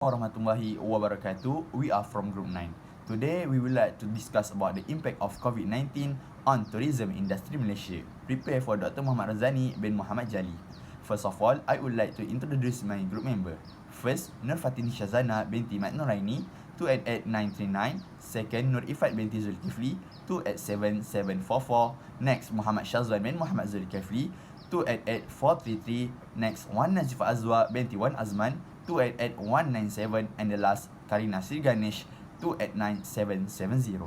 warahmatullahi wabarakatuh. We are from Group 9. Today, we would like to discuss about the impact of COVID-19 on tourism industry Malaysia. Prepare for Dr. Muhammad Razani bin Muhammad Jali. First of all, I would like to introduce my group member. First, Nur Fatini Shazana binti Mat Nuraini, 288-939. Second, Nur Ifat binti Zulkifli, 287-744. Next, Muhammad Shazwan bin Muhammad Zulkifli, 288-433. Next, Wan Nazifa Azwa binti Wan Azman, 288-197. And the last, Karina Sri Ganesh, 289-770.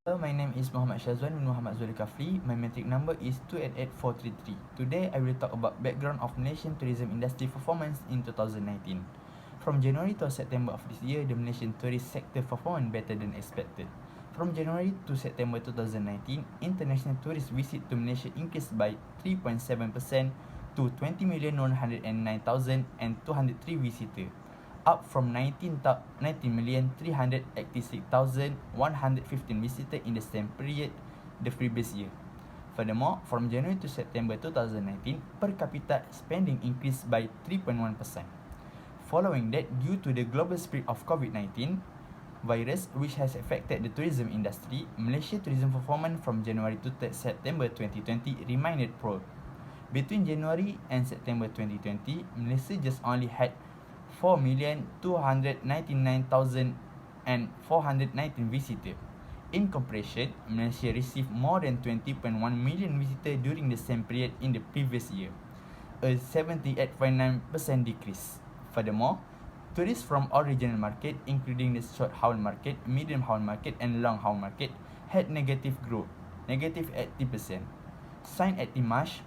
Hello, my name is Muhammad Shazwan bin Muhammad Zulkifli. My metric number is 288433. Today, I will talk about background of Malaysian tourism industry performance in 2019. From January to September of this year, the Malaysian tourist sector performed better than expected. From January to September 2019, international tourist visit to Malaysia increased by 3.7% to 20,109,203 visitors, up from 19,386,115 visitors in the same period the previous year. Furthermore, from January to September 2019, per capita spending increased by 3.1%. Following that, due to the global spread of COVID-19 virus which has affected the tourism industry, Malaysia tourism performance from January to September 2020 remained poor. Between January and September 2020, Malaysia just only had 4,299,419 visitors. In comparison, Malaysia received more than 20.1 million visitors during the same period in the previous year, a 78.9% decrease. Furthermore, tourists from all regional markets, including the short haul market, medium haul market, and long haul market, had negative growth, negative 80%. Signed at March,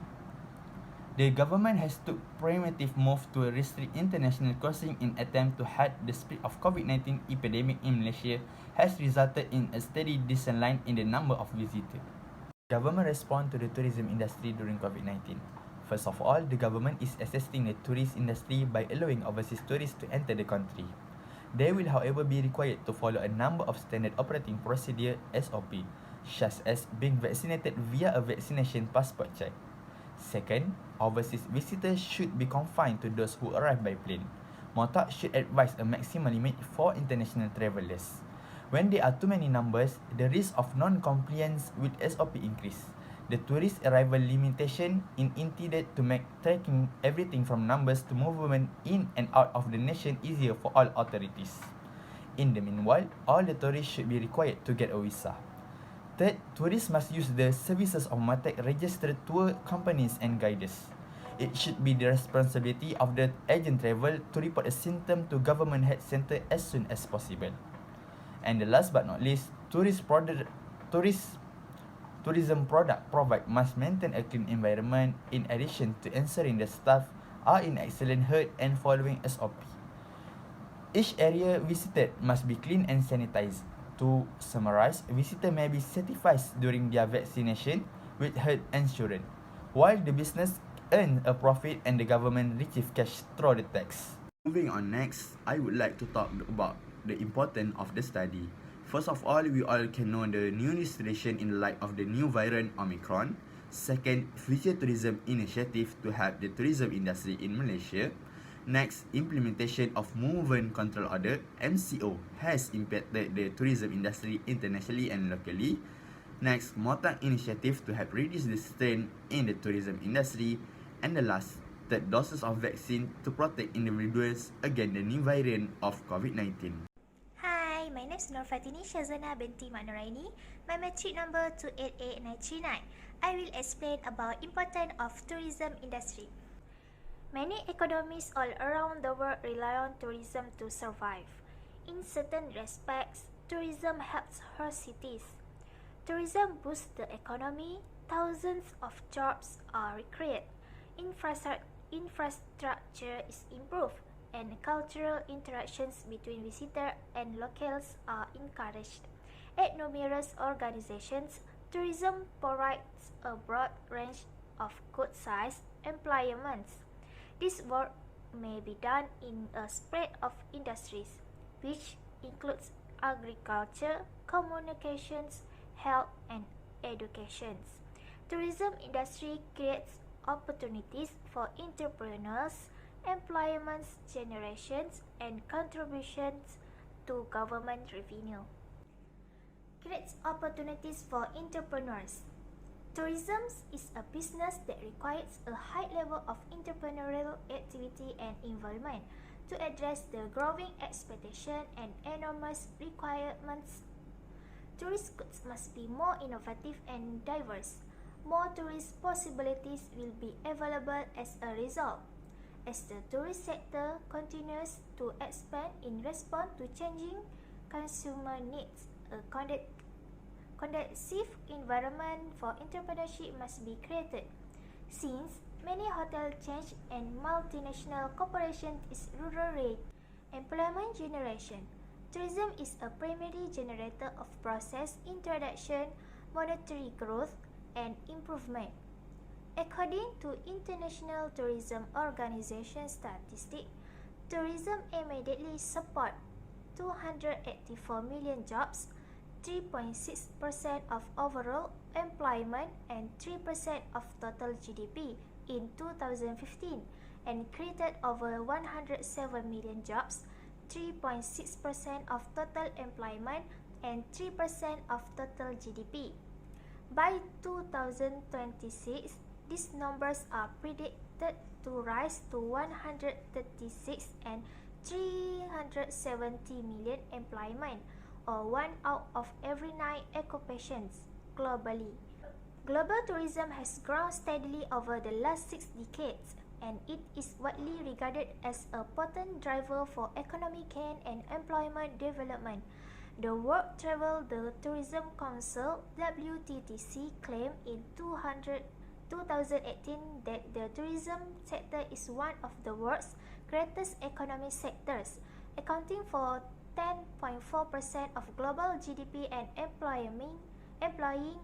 the government has took preemptive move to restrict international crossing in attempt to halt the spread of COVID-19 epidemic in Malaysia, has resulted in a steady decline in the number of visitors. Government respond to the tourism industry during COVID-19. First of all, the government is assisting the tourist industry by allowing overseas tourists to enter the country. They will, however, be required to follow a number of standard operating procedure (SOP), such as being vaccinated via a vaccination passport check. Second, overseas visitors should be confined to those who arrive by plane. MOTAC should advise a maximum limit for international travelers. When there are too many numbers, the risk of non-compliance with SOP increase. The tourist arrival limitation is intended to make tracking everything from numbers to movement in and out of the nation easier for all authorities. In the meanwhile, all the tourists should be required to get a visa. Third, tourists must use the services of MATEC registered tour companies and guides. It should be the responsibility of the agent travel to report a symptom to government health center as soon as possible. And the last but not least, tourism product provide must maintain a clean environment in addition to ensuring the staff are in excellent health and following SOP. Each area visited must be clean and sanitized. To summarize, visitors may be certified during their vaccination with health insurance, while the business earn a profit and the government receive cash through the tax. Moving on next, I would like to talk about the importance of the study. First of all, we all can know the new restriction in light of the new variant Omicron. Second, future tourism initiative to help the tourism industry in Malaysia. Next, implementation of Movement Control Order (MCO) has impacted the tourism industry internationally and locally. Next, MOTAC initiative to help reduce the strain in the tourism industry. And the last, third doses of vaccine to protect individuals against the new variant of COVID-19. My name is Nur Fatini Shazana binti Mat Nuraini. My metric number 288939. I will explain about importance of tourism industry. Many economies all around the world rely on tourism to survive. In certain respects, tourism helps host cities. Tourism boosts the economy, thousands of jobs are created, infrastructure is improved, and cultural interactions between visitors and locals are encouraged. At numerous organizations, tourism provides a broad range of good-sized employments. This work may be done in a spread of industries, which includes agriculture, communications, health, and education. Tourism industry creates opportunities for entrepreneurs, employment generations, and contributions to government revenue. Creates opportunities for entrepreneurs. Tourism is a business that requires a high level of entrepreneurial activity and involvement to address the growing expectation and enormous requirements. Tourist goods must be more innovative and diverse. More tourist possibilities will be available as a result. As the tourist sector continues to expand in response to changing consumer needs, a conducive environment for entrepreneurship must be created. Since many hotel chains and multinational corporations is rural rate employment generation, tourism is a primary generator of process introduction, monetary growth, and improvement. According to International Tourism Organization statistics, tourism immediately support 284 million jobs, 3.6% of overall employment and 3% of total GDP in 2015 and created over 107 million jobs, 3.6% of total employment and 3% of total GDP. By 2026, these numbers are predicted to rise to 136 and 370 million employment, or 1 out of every 9 occupations globally. Global tourism has grown steadily over the last 6 decades, and it is widely regarded as a potent driver for economic gain and employment development. The World Travel the Tourism Council (WTTC) claimed in 2018 that the tourism sector is one of the world's greatest economic sectors, accounting for 10.4% of global GDP and employing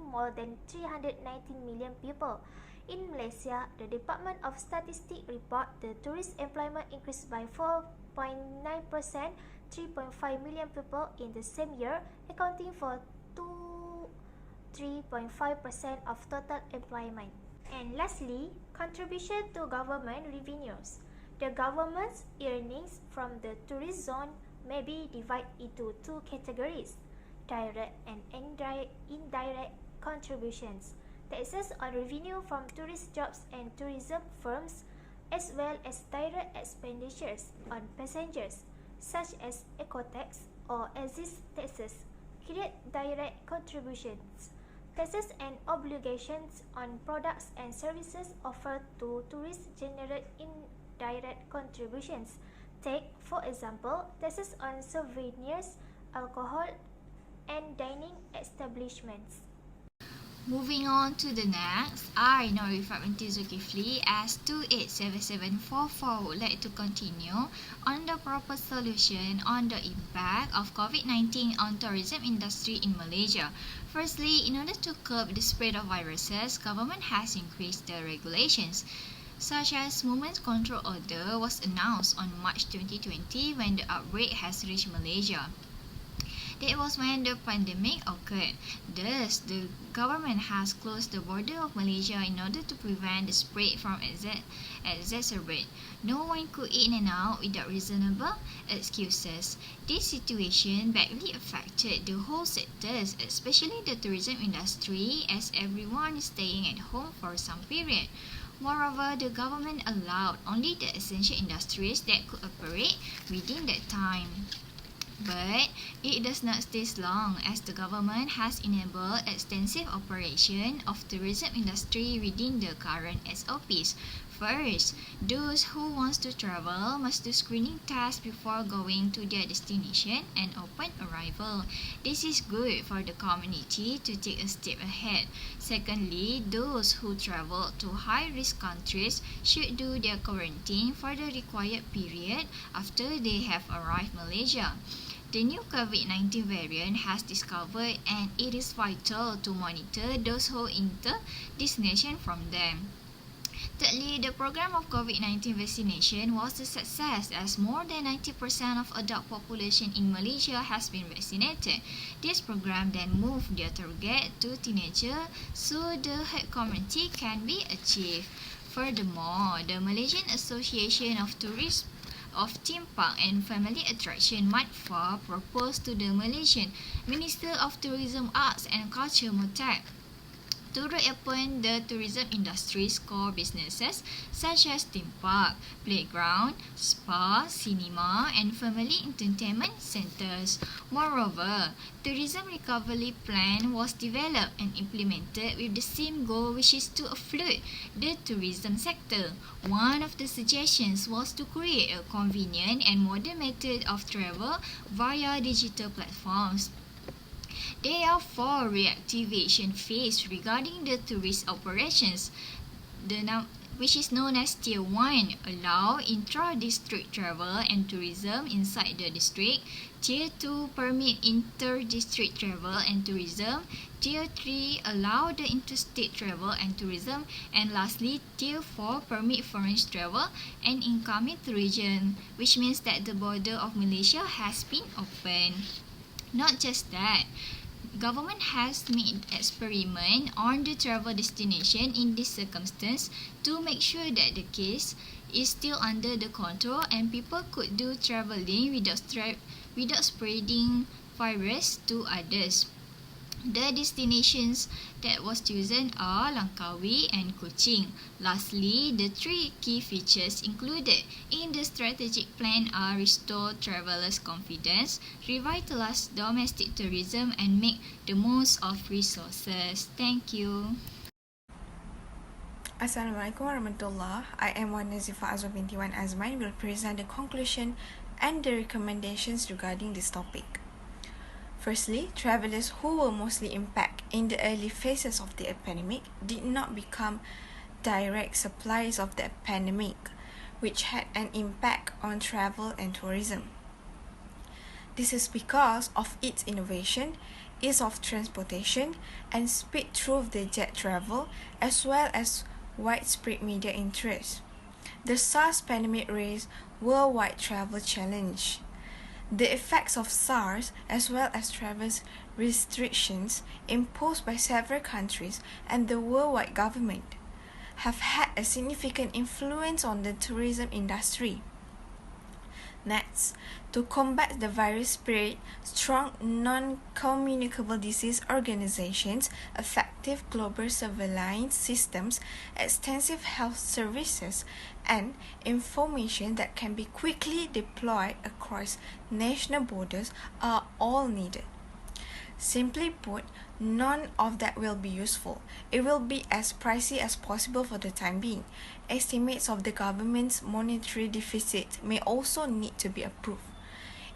more than 319 million people. In Malaysia, the Department of Statistics report the tourist employment increased by 4.9%, 3.5 million people in the same year, accounting for 3.5% of total employment. And lastly, contribution to government revenues. The government's earnings from the tourist zone may be divided into two categories: direct and indirect contributions, taxes on revenue from tourist jobs and tourism firms, as well as direct expenditures on passengers, such as eco-tax or exit taxes, create direct contributions. Taxes and obligations on products and services offered to tourists generate indirect contributions. Take, for example, taxes on souvenirs, alcohol, and dining establishments. Moving on to the next, I, Norifat binti Zulkifli, as 287744 would like to continue on the proposed solution on the impact of COVID-19 on tourism industry in Malaysia. Firstly, in order to curb the spread of viruses, government has increased the regulations, such as Movement Control Order was announced on March 2020 when the outbreak has reached Malaysia. That was when the pandemic occurred. Thus, the government has closed the border of Malaysia in order to prevent the spread from exacerbate. No one could in and out without reasonable excuses. This situation badly affected the whole sectors, especially the tourism industry, as everyone is staying at home for some period. Moreover, the government allowed only the essential industries that could operate within that time. But it does not stay long, as the government has enabled extensive operation of tourism industry within the current SOPs. First, those who want to travel must do screening tests before going to their destination and upon arrival. This is good for the community to take a step ahead. Secondly, those who travel to high-risk countries should do their quarantine for the required period after they have arrived Malaysia. The new COVID-19 variant has discovered, and it is vital to monitor those who enter this nation from them. Thirdly, the program of COVID-19 vaccination was a success, as more than 90% of adult population in Malaysia has been vaccinated. This program then moved their target to teenagers, so the herd immunity can be achieved. Furthermore, the Malaysian Association of Tourists of Theme Park and Family Attraction MATFA proposed to the Malaysian Minister of Tourism, Arts and Culture MUTAC to reopen the tourism industry's core businesses such as theme park, playground, spa, cinema and family entertainment centres. Moreover, tourism recovery plan was developed and implemented with the same goal, which is to float the tourism sector. One of the suggestions was to create a convenient and modern method of travel via digital platforms. There are 4 reactivation phases regarding the tourist operations, which is known as Tier 1, allow intra-district travel and tourism inside the district. Tier 2, permit inter-district travel and tourism. Tier 3, allow the interstate travel and tourism. And lastly, Tier 4, permit foreign travel and incoming tourism, which means that the border of Malaysia has been opened. Not just that, government has made experiment on the travel destination in this circumstance to make sure that the case is still under the control and people could do travelling without spreading virus to others. The destinations that was chosen are Langkawi and Kuching. Lastly, the 3 key features included in the strategic plan are restore travelers' confidence, revitalize domestic tourism and make the most of resources. Thank you. Assalamualaikum warahmatullah. I am Wan Nazifa Azwa binti Wan Azman will present the conclusion and the recommendations regarding this topic. Firstly, travellers who were mostly impacted in the early phases of the pandemic did not become direct suppliers of the pandemic, which had an impact on travel and tourism. This is because of its innovation, ease of transportation, and speed through the jet travel, as well as widespread media interest. The SARS pandemic raised worldwide travel challenge. The effects of SARS, as well as travel restrictions imposed by several countries and the worldwide government, have had a significant influence on the tourism industry. Next, to combat the virus spread, strong non-communicable disease organizations, effective global surveillance systems, extensive health services, and information that can be quickly deployed across national borders are all needed. Simply put, none of that will be useful. It will be as pricey as possible for the time being. Estimates of the government's monetary deficit may also need to be approved.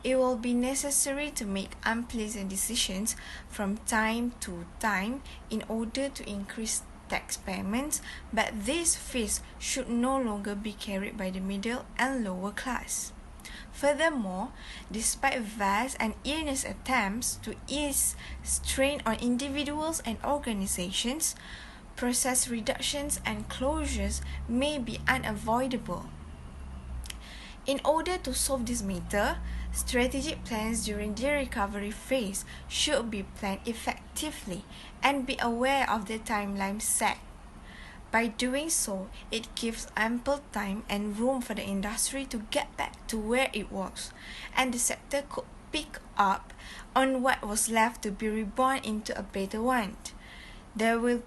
It will be necessary to make unpleasant decisions from time to time in order to increase tax payments, but these fees should no longer be carried by the middle and lower class. Furthermore, despite vast and earnest attempts to ease strain on individuals and organizations, process reductions and closures may be unavoidable. In order to solve this matter, strategic plans during the recovery phase should be planned effectively and be aware of the timeline set. By doing so, it gives ample time and room for the industry to get back to where it was, and the sector could pick up on what was left to be reborn into a better one. They will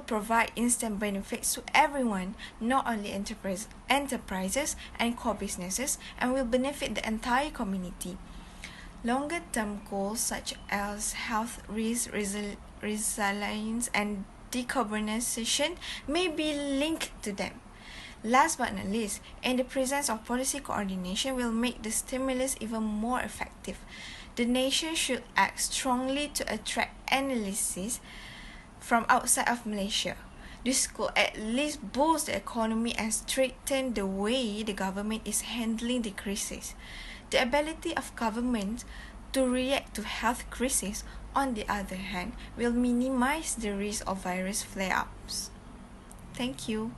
provide instant benefits to everyone, not only enterprises and core businesses, and will benefit the entire community. Longer-term goals such as health risk resilience and decarbonization may be linked to them. Last but not least, in the presence of policy coordination will make the stimulus even more effective. The nation should act strongly to attract analysts from outside of Malaysia. This could at least boost the economy and straighten the way the government is handling the crisis. The ability of government to react to health crises, on the other hand, will minimize the risk of virus flare-ups. Thank you.